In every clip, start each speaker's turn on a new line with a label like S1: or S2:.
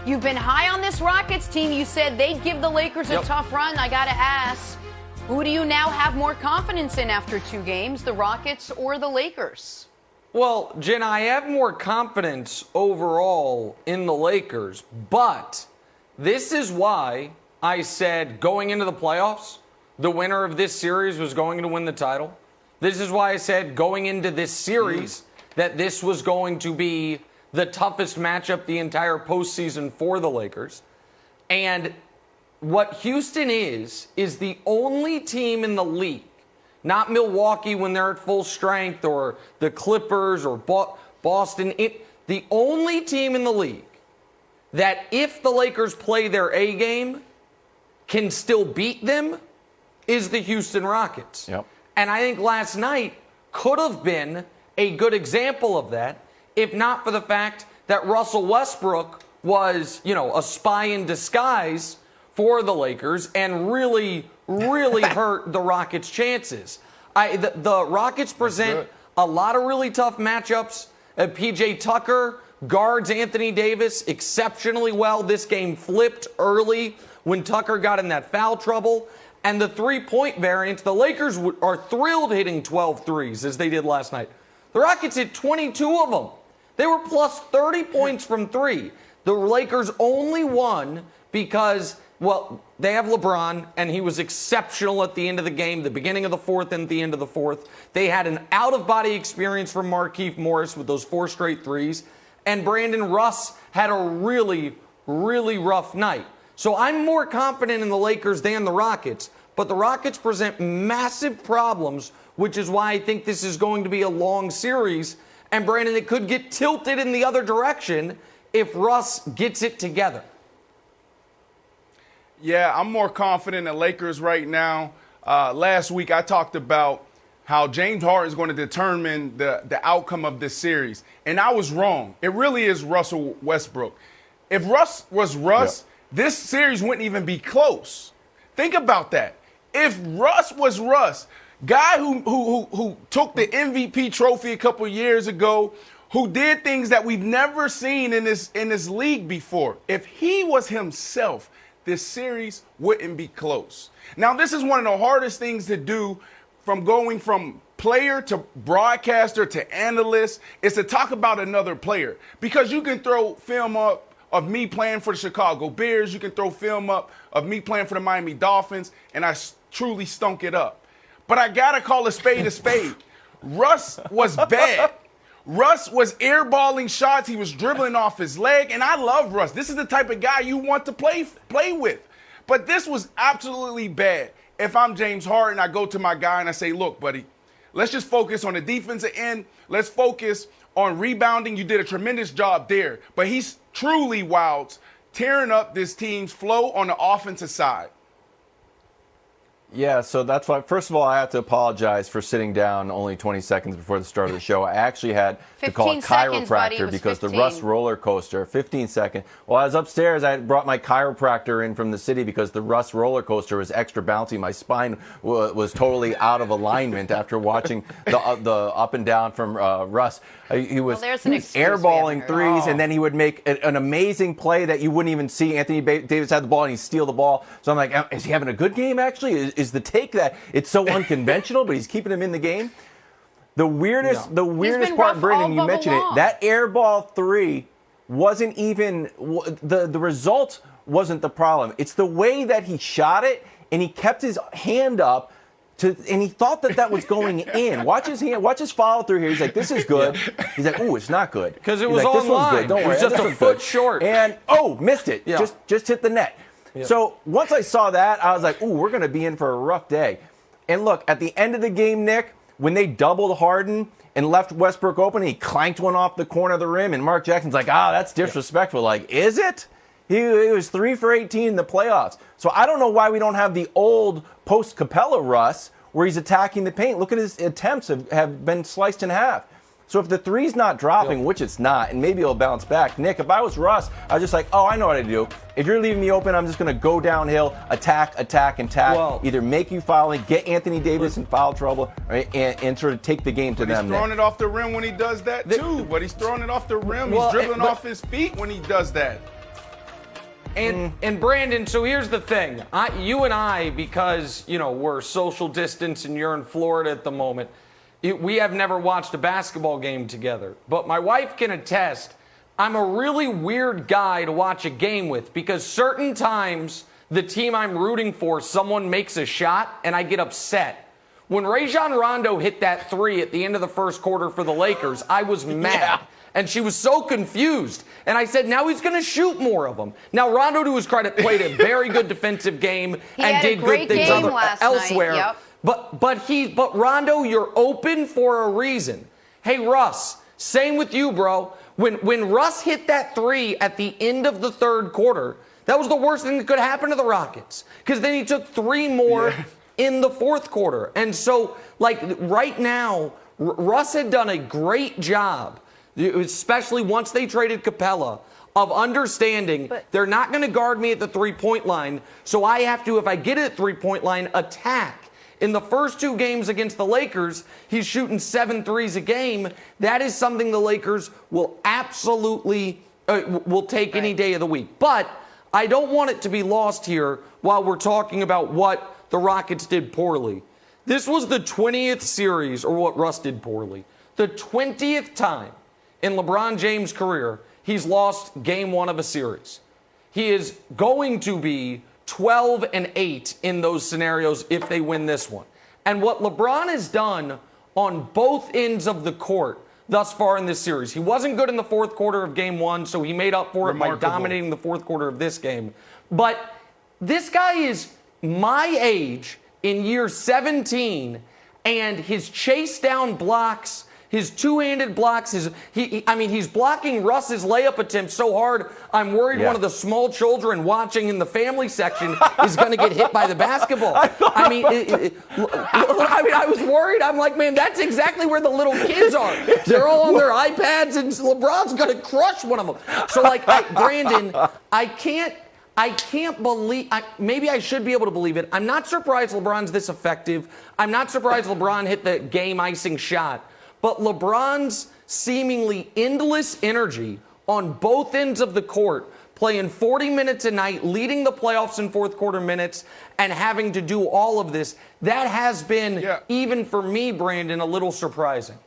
S1: You've been high on this Rockets team. You said they'd give the Lakers a tough run. I got to ask, who do you now have more confidence in after 2 games, the Rockets or the Lakers?
S2: Well, Jen, I have more confidence overall in the Lakers, but this is why I said going into the playoffs, the winner of this series was going to win the title. This is why I said going into this series that this was going to be the toughest matchup the entire postseason for the Lakers. And what Houston is the only team in the league, not Milwaukee when they're at full strength or the Clippers or Boston, the only team in the league that if the Lakers play their A game can still beat them is the Houston Rockets.
S3: Yep.
S2: And I think last night could have been a good example of that, if not for the fact that Russell Westbrook was, a spy in disguise for the Lakers and really hurt the Rockets' chances. The Rockets present a lot of really tough matchups. PJ Tucker guards Anthony Davis exceptionally well. This game flipped early when Tucker got in that foul trouble. And the three-point variance, the Lakers are thrilled hitting 12 threes as they did last night. The Rockets hit 22 of them. They were plus 30 points from 3. The Lakers only won because, they have LeBron, and he was exceptional at the end of the game, the beginning of the fourth and the end of the fourth. They had an out-of-body experience from Markieff Morris with those 4 straight threes. And Brandon Russ had a really rough night. So I'm more confident in the Lakers than the Rockets, but the Rockets present massive problems, which is why I think this is going to be a long series. And Brandon, it could get tilted in the other direction if Russ gets it together.
S4: Yeah, I'm more confident in the Lakers right now. Last week I talked about how James Harden is going to determine the outcome of this series. And I was wrong. It really is Russell Westbrook. If Russ was Russ, this series wouldn't even be close. Think about that. If Russ was Russ, guy who took the MVP trophy a couple years ago, who did things that we've never seen in this league before, if he was himself, this series wouldn't be close. Now, this is one of the hardest things to do, from going from player to broadcaster to analyst, is to talk about another player. Because you can throw film up of me playing for the Chicago Bears, you can throw film up of me playing for the Miami Dolphins, and I truly stunk it up. But I gotta call a spade a spade. Russ was bad. Russ was airballing shots. He was dribbling off his leg, and I love Russ. This is the type of guy you want to play with. But this was absolutely bad. If I'm James Harden, I go to my guy and I say, look, buddy, let's just focus on the defensive end. Let's focus on rebounding. You did a tremendous job there. But he's truly tearing up this team's flow on the offensive side.
S3: Yeah, so that's why, first of all, I have to apologize for sitting down only 20 seconds before the start of the show. I actually had to call a
S1: 15 seconds, buddy. It
S3: chiropractor
S1: was
S3: because
S1: 15.
S3: the Russ roller coaster, 15 seconds. While I was upstairs, I had brought my chiropractor in from the city because the Russ roller coaster was extra bouncy. My spine was totally out of alignment after watching the up and down from Russ. He was airballing threes, and then he would make an amazing play that you wouldn't even see. Anthony Davis had the ball, and he'd steal the ball. So I'm like, is he having a good game, actually? Is the take that it's so unconventional, but he's keeping him in the game? The weirdest part, Brandon, you mentioned it, that airball 3 wasn't even, the result wasn't the problem. It's the way that he shot it, and he kept his hand up, and he thought that was going in. Watch his follow through here. He's like, this is good. He's like, ooh, it's not good.
S2: Because it was online.
S3: Don't worry.
S2: It was just a foot short.
S3: And, missed it. Yeah. Just hit the net. Yeah. So once I saw that, I was like, ooh, we're going to be in for a rough day. And look, at the end of the game, Nick, when they doubled Harden and left Westbrook open, he clanked one off the corner of the rim, and Mark Jackson's like, that's disrespectful. Like, is it? He was 3 for 18 in the playoffs. So I don't know why we don't have the old post-Capella Russ where he's attacking the paint. Look at his attempts have been sliced in half. So if the three's not dropping, which it's not, and maybe it'll bounce back. Nick, if I was Russ, I was just like, I know what to do. If you're leaving me open, I'm just going to go downhill, attack. Either make you foul and get Anthony Davis in foul trouble, right, and sort of take the game to them.
S4: He's throwing it off the rim when he does that, too. But he's throwing it off the rim. He's dribbling off his feet when he does that.
S2: And Brandon, so here's the thing. You and I, because, we're social distance and you're in Florida at the moment, we have never watched a basketball game together. But my wife can attest, I'm a really weird guy to watch a game with because certain times the team I'm rooting for, someone makes a shot and I get upset. When Rajon Rondo hit that 3 at the end of the first quarter for the Lakers, I was mad. Yeah. And she was so confused. And I said, now he's going to shoot more of them. Now, Rondo, to his credit, played a very good defensive game and did good things elsewhere. Yep. But Rondo, you're open for a reason. Hey, Russ, same with you, bro. When Russ hit that 3 at the end of the third quarter, that was the worst thing that could happen to the Rockets. Because then he took 3 more in the fourth quarter. And so, right now, Russ had done a great job, especially once they traded Capella, of understanding they're not going to guard me at the three-point line, so I have to, if I get it at three-point line, attack. In the first 2 games against the Lakers, he's shooting 7 threes a game. That is something the Lakers will absolutely will take any day of the week. But I don't want it to be lost here while we're talking about what the Rockets did poorly. This was the 20th series, or what Russ did poorly, the 20th time in LeBron James' career he's lost game 1 of a series. He is going to be 12-8 in those scenarios if they win this one. And what LeBron has done on both ends of the court thus far in this series, he wasn't good in the fourth quarter of game 1, so he made up for it by dominating the fourth quarter of this game. But this guy is my age in year 17, and his chase down blocks, his two-handed blocks, he's blocking Russ's layup attempt so hard, I'm worried one of the small children watching in the family section is going to get hit by the basketball. I was worried. I'm like, man, that's exactly where the little kids are. They're all on their iPads, and LeBron's going to crush one of them. So, Brandon, I can't believe, maybe I should be able to believe it. I'm not surprised LeBron's this effective. I'm not surprised LeBron hit the game-icing shot. But LeBron's seemingly endless energy on both ends of the court, playing 40 minutes a night, leading the playoffs in fourth quarter minutes, and having to do all of this, that has been, even for me, Brandon, a little surprising.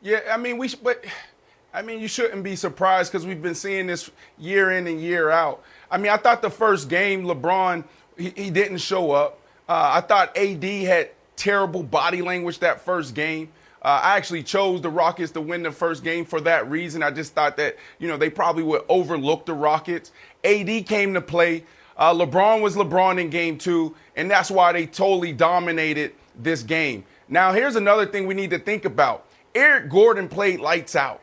S4: Yeah, you shouldn't be surprised because we've been seeing this year in and year out. I thought the first game, LeBron, he didn't show up. I thought AD had terrible body language that first game. I actually chose the Rockets to win the first game for that reason. I just thought that, they probably would overlook the Rockets. AD came to play. LeBron was LeBron in game 2, and that's why they totally dominated this game. Now, here's another thing we need to think about. Eric Gordon played lights out.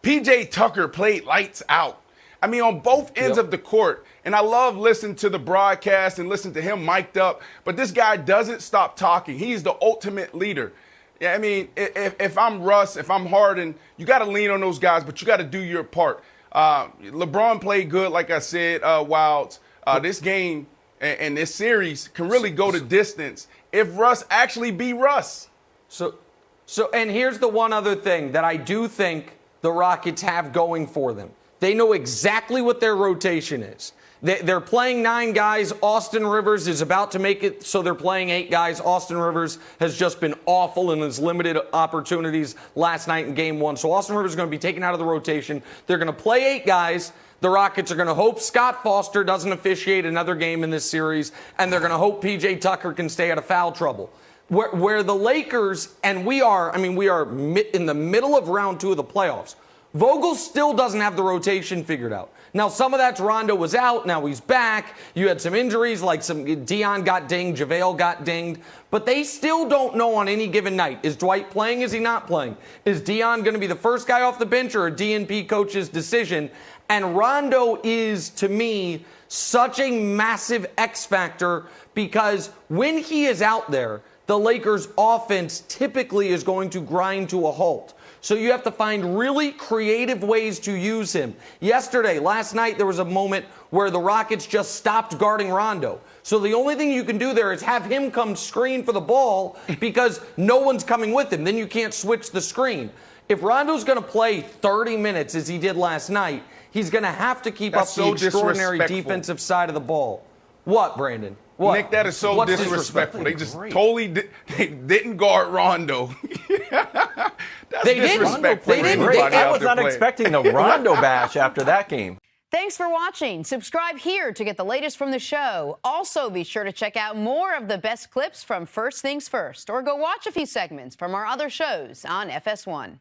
S4: PJ Tucker played lights out. On both ends of the court. And I love listening to the broadcast and listening to him mic'd up. But this guy doesn't stop talking. He's the ultimate leader. Yeah, if I'm Russ, if I'm Harden, you got to lean on those guys, but you got to do your part. LeBron played good, like I said, Wilds. This game and this series can really go the distance if Russ actually be Russ.
S2: So, and here's the one other thing that I do think the Rockets have going for them. They know exactly what their rotation is. They're playing 9 guys. Austin Rivers is about to make it, so they're playing 8 guys. Austin Rivers has just been awful in his limited opportunities last night in game 1. So Austin Rivers is going to be taken out of the rotation. They're going to play 8 guys. The Rockets are going to hope Scott Foster doesn't officiate another game in this series, and they're going to hope P.J. Tucker can stay out of foul trouble. Where the Lakers, and we are in the middle of round 2 of the playoffs. Vogel still doesn't have the rotation figured out. Now, some of that's Rondo was out. Now he's back. You had some injuries, like Dion got dinged, JaVale got dinged. But they still don't know on any given night. Is Dwight playing? Is he not playing? Is Dion going to be the first guy off the bench or a DNP coach's decision? And Rondo is, to me, such a massive X factor because when he is out there, the Lakers' offense typically is going to grind to a halt. So you have to find really creative ways to use him. Last night, there was a moment where the Rockets just stopped guarding Rondo. So the only thing you can do there is have him come screen for the ball because no one's coming with him. Then you can't switch the screen. If Rondo's going to play 30 minutes as he did last night, he's going to have to keep
S4: That's
S2: up
S4: so
S2: the extraordinary
S4: disrespectful.
S2: defensive side of the ball. What, Brandon? What?
S4: Nick, that is so
S2: What's
S4: disrespectful. They just
S3: Great.
S4: totally they didn't guard Rondo. That's
S2: They didn't.
S4: disrespectful.
S2: They
S4: for
S2: didn't.
S4: anybody
S3: I
S4: out
S3: was
S4: there
S3: not
S4: playing.
S3: expecting the Rondo bash after that game.
S1: Thanks for watching. Subscribe here to get the latest from the show. Also, be sure to check out more of the best clips from First Things First, or go watch a few segments from our other shows on FS1.